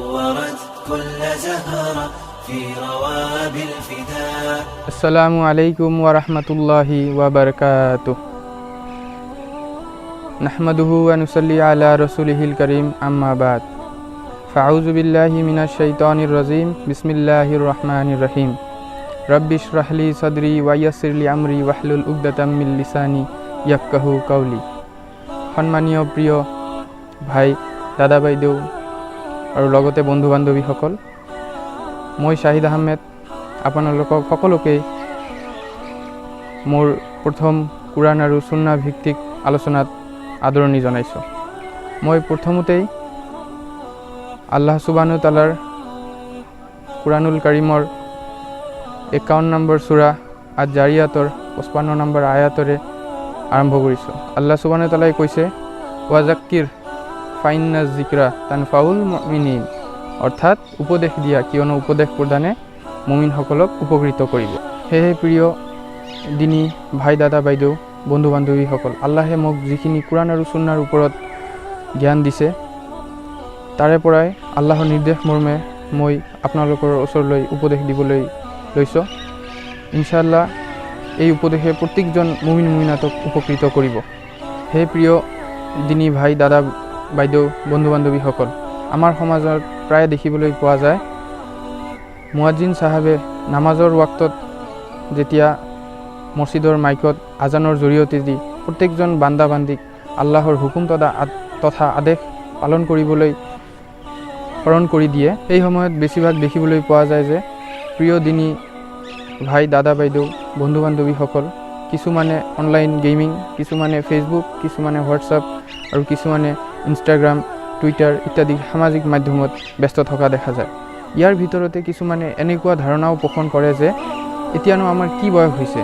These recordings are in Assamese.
نورت كل زهرة في روابي الفداء. السلام عليكم ورحمة الله وبركاته. نحمده ونصلي على رسوله الكريم أما بعد. فأعوذ بالله من الشيطان الرجيم. بسم الله الرحمن الرحيم. رب اشرح لي صدري ويسر لي أمري واحلل عقدة من লিসানি ইয়াফকাহু কাউলি। সম্মানীয় প্ৰিয় ভাই, দাদা, বাইদেউ আৰু লগতে বন্ধু বান্ধৱীসকল, মই শাহিদ আহমেদ আপোনালোকক সকলোকে মোৰ প্ৰথম কুৰাণ আৰু সুন্নাহ ভিত্তিক আলোচনাত আদৰণি জনাইছোঁ। মই প্ৰথমতেই আল্লাহ সুবহানাহু তাআলাৰ কুৰাণুল কাৰিমৰ 51 নম্বৰ সূৰা আজ-জাৰিয়াতৰ 55 নম্বৰ আয়াতৰে আৰম্ভ কৰিছোঁ। আল্লাহ সুবহানাহু তাআলাই কৈছে, ওয়াজাক্কিৰ ফাইন্না যিকৰা তানফাউল মুমিনিন, অৰ্থাৎ উপদেশ দিয়া, কিয়নো উপদেশ প্ৰদানে মুমিনসকলক উপকৃত কৰিব। সেয়ে প্ৰিয় দিনী ভাই, দাদা, বাইদেউ, বন্ধু বান্ধৱীসকল, আল্লাহে মোক যিখিনি কুৰাণ আৰু সুন্নাহৰ ওপৰত জ্ঞান দিছে, তাৰে পৰাই আল্লাহৰ নিৰ্দেশ মৰ্মে মই আপোনালোকৰ ওচৰলৈ উপদেশ দিবলৈ লৈছোঁ। ইনশাআল্লাহ এই উপদেশে প্ৰত্যেকজন মুমিন মুমিনাতক উপকৃত কৰিব। হে প্ৰিয় দিনী ভাই, দাদা, বাইদেউ, বন্ধু বান্ধৱীসকল, আমাৰ সমাজত প্ৰায় দেখিবলৈ পোৱা যায়, মুয়াজ্জিন চাহাবে নামাজৰ ৱাক্তত যেতিয়া মছজিদৰ মাইকত আজানৰ জৰিয়তে দি প্ৰত্যেকজন বান্দা বান্দিক আল্লাহৰ হুকুম তথা আদেশ পালন কৰিবলৈ স্মৰণ কৰি দিয়ে, সেই সময়ত বেছিভাগ দেখিবলৈ পোৱা যায় যে প্ৰিয় দিনী ভাই, দাদা, বাইদেউ, বন্ধু বান্ধৱীসকল, কিছুমানে অনলাইন গেমিং, কিছুমানে ফেচবুক, কিছুমানে হোৱাটছআপ আৰু কিছুমানে ইনষ্টাগ্ৰাম, টুইটাৰ ইত্যাদি সামাজিক মাধ্যমত ব্যস্ত থকা দেখা যায়। ইয়াৰ ভিতৰতে কিছুমানে এনেকুৱা ধাৰণাও পোষণ কৰে যে এতিয়ানো আমাৰ কি বয়স হৈছে,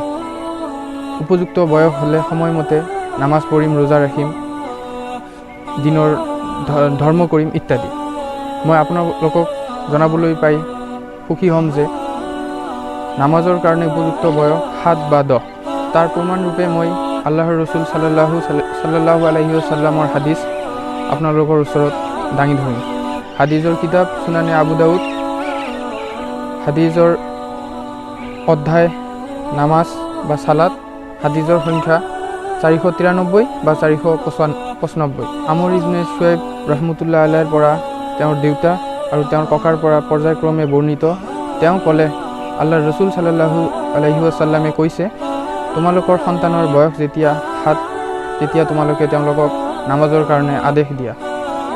উপযুক্ত বয়স হ'লে সময়মতে নামাজ পঢ়িম, ৰোজা ৰাখিম, দিনৰ ধৰ্ম কৰিম ইত্যাদি। মই আপোনালোকক জনাবলৈ পাই সুখী হ'ম যে নামাজৰ কাৰণে উপযুক্ত বয়স 7 বা 10। তাৰ প্ৰমাণৰূপে মই আল্লাহৰ ৰসুল সাল্লাল্লাহু আলাইহি ওয়াসাল্লামৰ হাদিছ আপোনালোকৰ ওচৰত দাঙি ধৰিম। হাদিছৰ কিতাপ সুনানে আবু দাউদ, হাদিছৰ অধ্যায় নামাজ বা সালাত, হাদিছৰ সংখ্যা 493 বা 495। আমৰ ইবনে শুআইব ৰহমতুল্লাহ আলাইহিৰ পৰা তেওঁৰ দেউতা আৰু তেওঁৰ ককাৰ পৰা পৰ্যায়ক্ৰমে বৰ্ণিত, তেওঁ ক'লে, আল্লাহৰ ৰসুল সাল্লাল্লাহু আলাইহি ওয়াসাল্লামে কৈছে, তোমালোকৰ সন্তানৰ বয়স যেতিয়া 7 তেতিয়া তোমালোকে তেওঁলোকক নামাজৰ কাৰণে আদেশ দিয়া,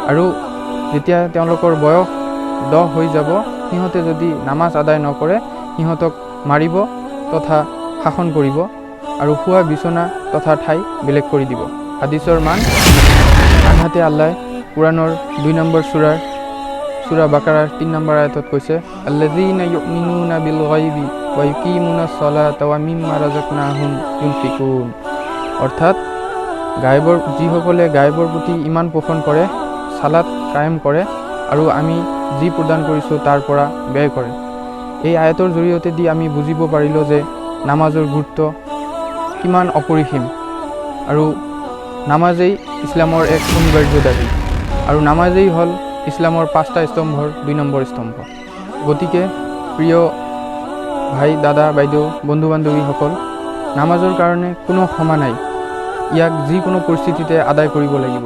আৰু যেতিয়া তেওঁলোকৰ বয়স 10 হৈ যাব, সিহঁতে যদি নামাজ আদায় নকৰে সিহঁতক মাৰিব তথা শাসন কৰিব আৰু শোৱা বিচনা তথা ঠাই বেলেগ কৰি দিব। হাদিছৰ মান। আনহাতে আল্লাহ কুৰাণৰ 2 নম্বৰ সূৰা বাকাৰাৰ 3 নম্বৰ আয়াতত কৈছে, আল্লাযীনা ইউমিনুনা বিল গায়বি ওয়া ইউকিমুনাস সালাতা ওয়া মিম্মা রাযাকনাহুম ইউনফিকুন, অৰ্থাৎ যিসকলে গায়বৰ প্ৰতি ইমান পোষণ কৰে, সালাত কায়েম কৰে আৰু আমি যি প্ৰদান কৰিছোঁ তাৰ পৰা ব্যয় কৰে। এই আয়াতৰ জৰিয়তে দি আমি বুজিব পাৰিলোঁ যে নামাজৰ গুৰুত্ব কিমান অপৰিসীম, আৰু নামাজেই ইছলামৰ এক অনিবাৰ্য দাবী, আৰু নামাজেই হ'ল ইছলামৰ 5টা স্তম্ভৰ 2 নম্বৰ স্তম্ভ। গতিকে প্ৰিয় ভাই, দাদা, বাইদেউ, বন্ধু বান্ধৱীসকল, নামাজৰ কাৰণে কোনো ক্ষমা নাই। ইয়াক যিকোনো পৰিস্থিতিতে আদায় কৰিব লাগিব।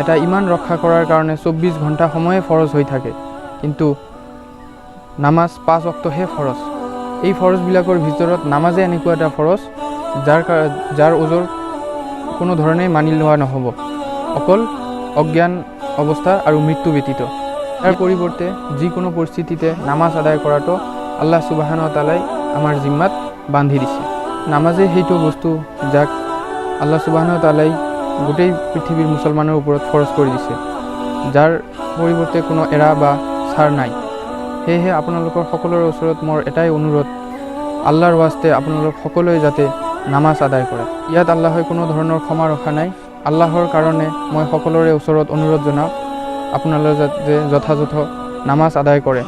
এটা ইমান ৰক্ষা কৰাৰ কাৰণে 24 ঘণ্টা সময়ে ফৰজ হৈ থাকে, কিন্তু নামাজ 5 ওয়াক্তহে ফৰজ। এই ফৰজবিলাকৰ ভিতৰত নামাজে এনেকুৱা এটা ফৰজ যাৰ ওজৰ কোনো ধৰণে মানি লোৱা নহ'ব, অকল অজ্ঞান অৱস্থা আৰু মৃত্যু ব্যতীত। ইয়াৰ পৰিৱৰ্তে যিকোনো পৰিস্থিতিতে নামাজ আদায় কৰাটো আল্লাহ সুবহানাহু তাআলাই আমাৰ জিম্মাত বান্ধি দিছে। নামাজে সেইটো বস্তু যাক আল্লাহ সুবহানাহু তাআলাই গোটেই পৃথিৱীৰ মুছলমানৰ ওপৰত ফৰজ কৰি দিছে, যাৰ পৰিৱৰ্তে কোনো এৰা বা ছাৰ নাই। সেয়েহে আপোনালোকৰ সকলোৰে ওচৰত মোৰ এটাই অনুৰোধ, আল্লাহৰ ৱাস্তে আপোনালোক সকলোৱে যাতে নামাজ আদায় কৰে। ইয়াত আল্লাহে কোনো ধৰণৰ ক্ষমা ৰখা নাই। আল্লাহৰ কাৰণে মই সকলোৰে ওচৰত অনুৰোধ জনাওঁ, আপোনালোকে যাতে যথাযথ নামাজ আদায় কৰে।